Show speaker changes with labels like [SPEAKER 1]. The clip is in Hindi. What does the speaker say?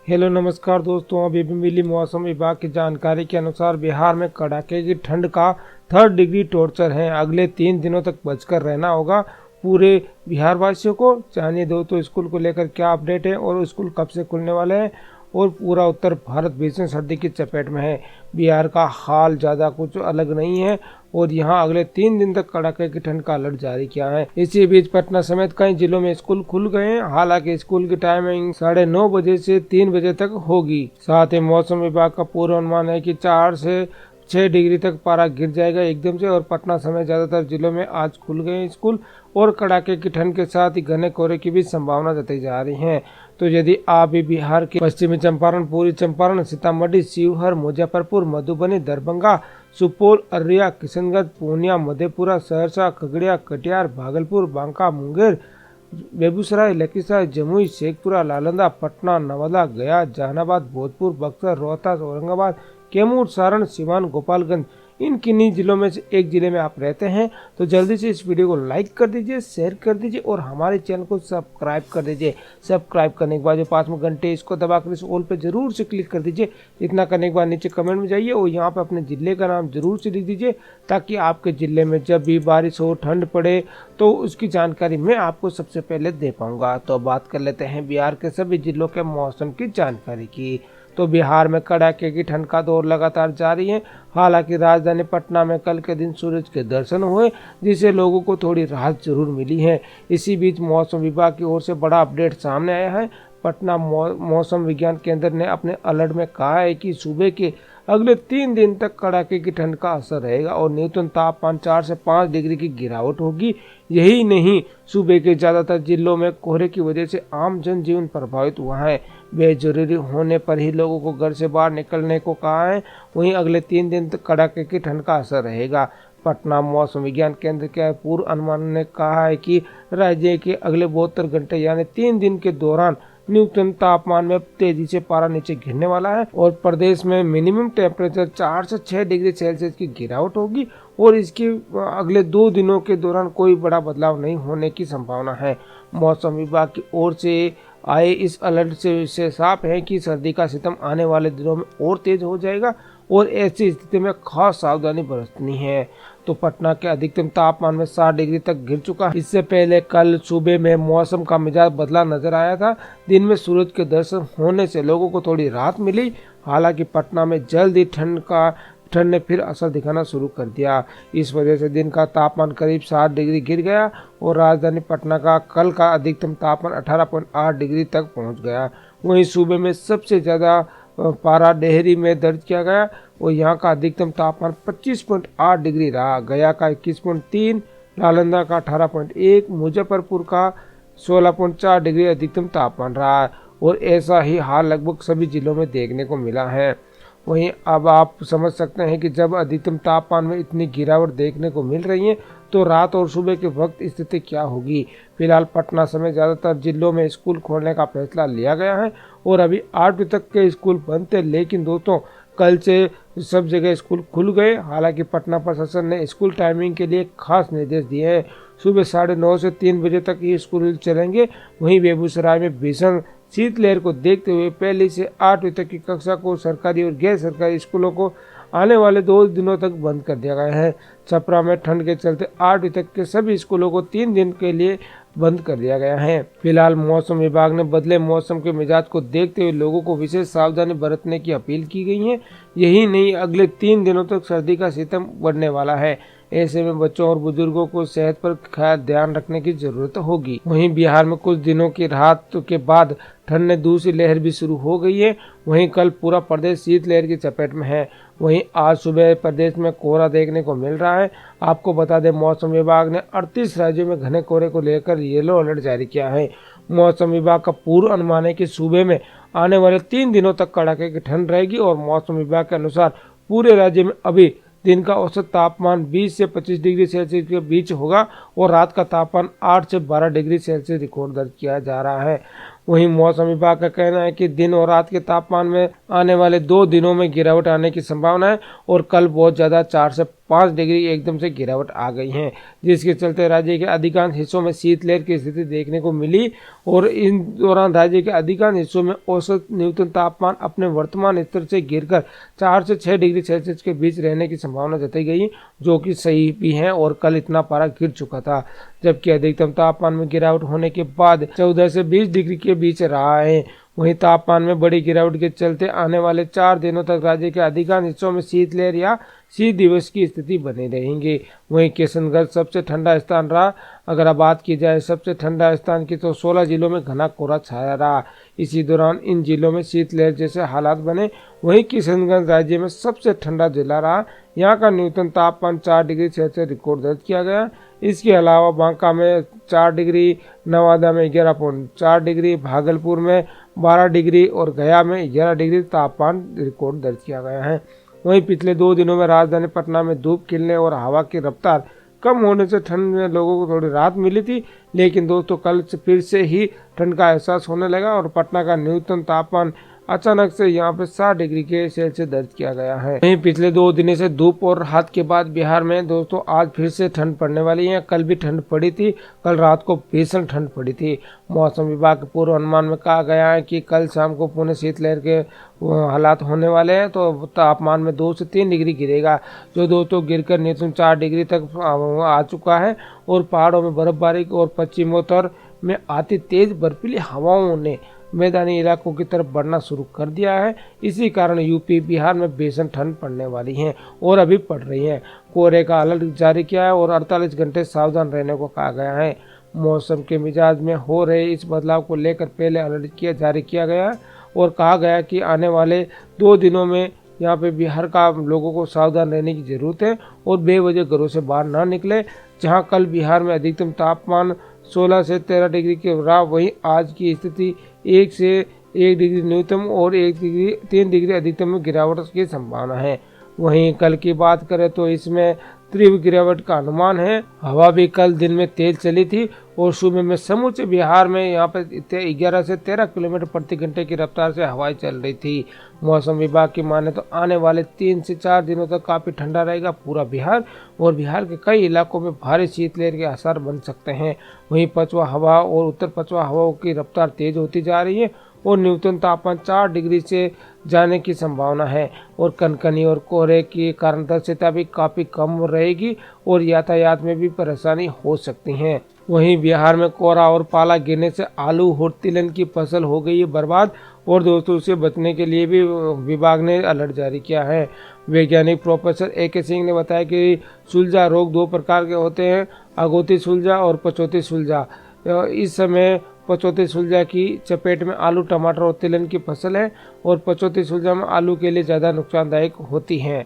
[SPEAKER 1] हेलो नमस्कार दोस्तों, अभी भी मिली मौसम विभाग की जानकारी के अनुसार बिहार में कड़ाके की ठंड का 3rd डिग्री टॉर्चर है। अगले 3 दिनों तक बचकर रहना होगा पूरे बिहार वासियों को। जानिए दोस्तों स्कूल को लेकर क्या अपडेट है और स्कूल कब से खुलने वाले हैं। और पूरा उत्तर भारत भीषण सर्दी की चपेट में है। बिहार का हाल ज़्यादा कुछ अलग नहीं है और यहाँ अगले 3 दिन तक कड़ाके की ठंड का अलर्ट जारी किया है। इसी बीच पटना समेत कई जिलों में स्कूल खुल गए हैं। हालांकि स्कूल की टाइमिंग 9:30 बजे से 3 बजे तक होगी। साथ ही मौसम विभाग का पूर्वानुमान है कि 4 से 6 डिग्री तक पारा गिर जाएगा एकदम से। और पटना समेत ज्यादातर जिलों में आज खुल गए स्कूल और कड़ाके की ठंड के साथ ही घने कोहरे की भी संभावना जताई जा रही है। तो यदि आप भी बिहार के पश्चिमी चंपारण, पूर्वी चंपारण, सीतामढ़ी, शिवहर, मुजफ्फरपुर, मधुबनी, दरभंगा, सुपौल, अररिया, किशनगंज, पूर्णिया, मधेपुरा, सहरसा, खगड़िया, कटिहार, भागलपुर, बांका, मुंगेर, बेगूसराय, लखीसराय, जमुई, शेखपुरा, नालंदा, पटना, नवादा, गया, जहानाबाद, भोजपुर, बक्सर, रोहतास, औरंगाबाद, कैमूर, सारण, सीवान, गोपालगंज, इन किन्हीं जिलों में से एक जिले में आप रहते हैं तो जल्दी से इस वीडियो को लाइक कर दीजिए, शेयर कर दीजिए और हमारे चैनल को सब्सक्राइब कर दीजिए। सब्सक्राइब करने के बाद जो पास में घंटे इसको दबाकर इस ऑल पे जरूर से क्लिक कर दीजिए। इतना करने के बाद नीचे कमेंट में जाइए और यहाँ पे अपने जिले का नाम जरूर से लिख दीजिए ताकि आपके जिले में जब भी बारिश हो, ठंड पड़े तो उसकी जानकारी मैं आपको सबसे पहले दे पाऊंगा। तो बात कर लेते हैं बिहार के सभी जिलों के मौसम की जानकारी की। तो बिहार में कड़ाके की ठंड का दौर लगातार जारी है। हालांकि राजधानी पटना में कल के दिन सूरज के दर्शन हुए जिससे लोगों को थोड़ी राहत जरूर मिली है। इसी बीच मौसम विभाग की ओर से बड़ा अपडेट सामने आया है। पटना मौसम विज्ञान केंद्र ने अपने अलर्ट में कहा है कि सूबे के अगले 3 दिन तक कड़ाके की ठंड का असर रहेगा और न्यूनतम तापमान 4 से 5 डिग्री की गिरावट होगी। यही नहीं, सूबे के ज्यादातर जिलों में कोहरे की वजह से आम जनजीवन प्रभावित हुआ है। बेजरूरी होने पर ही लोगों को घर से बाहर निकलने को कहा है। वहीं अगले 3 दिन तक कड़ाके की ठंड का असर रहेगा। पटना मौसम विज्ञान केंद्र के पूर्व अनुमान ने कहा है कि राज्य के अगले 72 घंटे यानी 3 दिन के दौरान न्यूनतम तापमान में तेजी से पारा नीचे गिरने वाला है और प्रदेश में मिनिमम टेम्परेचर 4 से 6 डिग्री सेल्सियस की गिरावट होगी और इसके अगले 2 दिनों के दौरान कोई बड़ा बदलाव नहीं होने की संभावना है। मौसम विभाग की ओर से आए इस अलर्ट से साफ है कि सर्दी का सितम आने वाले दिनों में और तेज हो जाएगा और ऐसी स्थिति में खास सावधानी बरतनी है। तो पटना के अधिकतम तापमान में 7 डिग्री तक गिर चुका है। इससे पहले कल सूबे में मौसम का मिजाज बदला नजर आया था। दिन में सूरज के दर्शन होने से लोगों को थोड़ी राहत मिली। हालांकि पटना में जल्द ही ठंड ने फिर असर दिखाना शुरू कर दिया। इस वजह से दिन का तापमान करीब 7 डिग्री गिर गया और राजधानी पटना का कल का अधिकतम तापमान 18.8 डिग्री तक पहुंच गया। वहीं सूबे में सबसे ज्यादा पारा डेहरी में दर्ज किया गया और यहाँ का अधिकतम तापमान 25.8 डिग्री रहा। गया का 21.3, नालंदा का 18.1, मुजफ्फरपुर का 16.4 डिग्री अधिकतम तापमान रहा और ऐसा ही हाल लगभग सभी जिलों में देखने को मिला है। वहीं अब आप समझ सकते हैं कि जब अधिकतम तापमान में इतनी गिरावट देखने को मिल रही है तो रात और सुबह के वक्त स्थिति क्या होगी। फिलहाल पटना समेत ज्यादातर जिलों में स्कूल खोलने का फैसला लिया गया है और अभी 8 बजे तक के स्कूल बंद थे, लेकिन दोस्तों कल से सब जगह स्कूल खुल गए। हालांकि पटना प्रशासन ने स्कूल टाइमिंग के लिए खास निर्देश दिए हैं। सुबह 9:30 से 3 बजे तक ये स्कूल चलेंगे। वहीं बेगूसराय में भीषण शीतलहर को देखते हुए 1 से 8 तक की कक्षा को सरकारी और गैर सरकारी स्कूलों को आने वाले 2 दिनों तक बंद कर दिया गया है। छपरा में ठंड के चलते 8 तक के सभी स्कूलों को 3 दिन के लिए बंद कर दिया गया है। फिलहाल मौसम विभाग ने बदले मौसम के मिजाज को देखते हुए लोगों को विशेष सावधानी बरतने की अपील की गई है। यही नहीं, अगले 3 दिनों तक सर्दी का सितम बढ़ने वाला है। ऐसे में बच्चों और बुजुर्गों को सेहत पर खास ध्यान रखने की जरूरत होगी। वहीं बिहार में कुछ दिनों की राहत के बाद ठंड ने दूसरी लहर भी शुरू हो गई है। वहीं कल पूरा प्रदेश शीतलहर की चपेट में है। वहीं आज सुबह प्रदेश में कोहरा देखने को मिल रहा है। आपको बता दें मौसम विभाग ने 38 राज्यों में घने कोहरे को लेकर येलो अलर्ट जारी किया है। मौसम विभाग का पूर्व अनुमान है कि सूबे में आने वाले 3 दिनों तक कड़ाके की ठंड रहेगी और मौसम विभाग के अनुसार पूरे राज्य में अभी दिन का औसत तापमान 20 से 25 डिग्री सेल्सियस के बीच होगा और रात का तापमान 8 से 12 डिग्री सेल्सियस रिकॉर्ड दर्ज किया जा रहा है। वहीं मौसम विभाग का कहना है कि दिन और रात के तापमान में आने वाले 2 दिनों में गिरावट आने की संभावना है और कल बहुत ज़्यादा 4 से 5 डिग्री एकदम से गिरावट आ गई है, जिसके चलते राज्य के अधिकांश हिस्सों में शीतलहर की स्थिति देखने को मिली और इन दौरान राज्य के अधिकांश हिस्सों में औसत न्यूनतम तापमान अपने वर्तमान स्तर से गिरकर 4 से 6 डिग्री सेल्सियस के बीच रहने की संभावना जताई गई, जो कि सही भी है और कल इतना पारा गिर चुका था। जबकि अधिकतम तापमान में गिरावट होने के बाद 14 से 20 डिग्री के बीच रहा है। वहीं तापमान में बड़ी गिरावट के चलते आने वाले 4 दिनों तक राज्य के अधिकांश हिस्सों में शीतलहर या शीत दिवस की स्थिति बनी रहेंगी। वहीं किशनगढ़ सबसे ठंडा स्थान रहा। अगर बात की जाए सबसे ठंडा स्थान की तो 16 जिलों में घना कोहरा छाया रहा। इसी दौरान इन जिलों में शीतलहर जैसे हालात बने। वहीं किशनगंज राज्य में सबसे ठंडा जिला रहा। यहाँ का न्यूनतम तापमान 4 डिग्री सेल्सियस रिकॉर्ड दर्ज किया गया। इसके अलावा बांका में 4 डिग्री, नवादा में 11.4 डिग्री, भागलपुर में 12 डिग्री और गया में 11 डिग्री तापमान रिकॉर्ड दर्ज किया गया है। वहीं पिछले 2 दिनों में राजधानी पटना में धूप खिलने और हवा की रफ्तार कम होने से ठंड में लोगों को थोड़ी राहत मिली थी, लेकिन दोस्तों कल से फिर से ही ठंड का एहसास होने लगा और पटना का न्यूनतम तापमान अचानक से यहाँ पे 7 डिग्री के सेल्सियस दर्ज किया गया है। वहीं पिछले 2 दिनों से धूप और राहत के बाद बिहार में दोस्तों आज फिर से ठंड पड़ने वाली है। कल भी ठंड पड़ी थी, कल रात को भीषण ठंड पड़ी थी। मौसम विभाग के पूर्व अनुमान में कहा गया है कि कल शाम को पुणे शीतलहर के हालात होने वाले हैं, तो तापमान में 2 से 3 डिग्री गिरेगा, जो दोस्तों गिरकर न्यूनतम 4 डिग्री तक आ चुका है। और पहाड़ों में बर्फबारी और पश्चिमोत्तर में आती तेज बर्फीली हवाओं ने मैदानी इलाकों की तरफ बढ़ना शुरू कर दिया है। इसी कारण यूपी बिहार में भीषण ठंड पड़ने वाली है और अभी पड़ रही है। कोहरे का अलर्ट जारी किया है और 48 घंटे सावधान रहने को कहा गया है। मौसम के मिजाज में हो रहे इस बदलाव को लेकर पहले अलर्ट जारी किया गया और कहा गया कि आने वाले 2 दिनों में यहाँ पे बिहार का लोगों को सावधान रहने की जरूरत है और बेवजह घरों से बाहर ना निकले। जहाँ कल बिहार में अधिकतम तापमान 16 से 13 डिग्री के रहा, वहीं आज की स्थिति 1 से 1 डिग्री न्यूनतम और 3 डिग्री अधिकतम में गिरावट की संभावना है। वहीं कल की बात करें तो इसमें तीव्र गिरावट का अनुमान है। हवा भी कल दिन में तेज चली थी और सुबह में समूचे बिहार में यहाँ पे 11 से 13 किलोमीटर प्रति घंटे की रफ्तार से हवाएं चल रही थी। मौसम विभाग की माने तो आने वाले 3 से 4 दिनों तक काफी ठंडा रहेगा पूरा बिहार और बिहार के कई इलाकों में भारी शीतलहर के आसार बन सकते हैं। वहीं पछुआ हवा और उत्तर पछुआ हवाओं की रफ्तार तेज होती जा रही है और न्यूनतम तापमान 4 डिग्री से जाने की संभावना है और कनकनी और कोहरे के कारण दृश्यता भी काफी कम रहेगी और यातायात में भी परेशानी हो सकती है। वहीं बिहार में कोहरा और पाला गिरने से आलू और तिलहन की फसल हो गई है बर्बाद और दोस्तों उससे बचने के लिए भी विभाग ने अलर्ट जारी किया है। वैज्ञानिक प्रोफेसर AK सिंह ने बताया कि सुलझा रोग 2 प्रकार के होते हैं, अगोती सुलझा और पछौती सुलझा। इस समय पछौती सुलझा की चपेट में आलू, टमाटर और तिलहन की फसल है और पछौती सुलझा में आलू के लिए ज़्यादा नुकसानदायक होती हैं।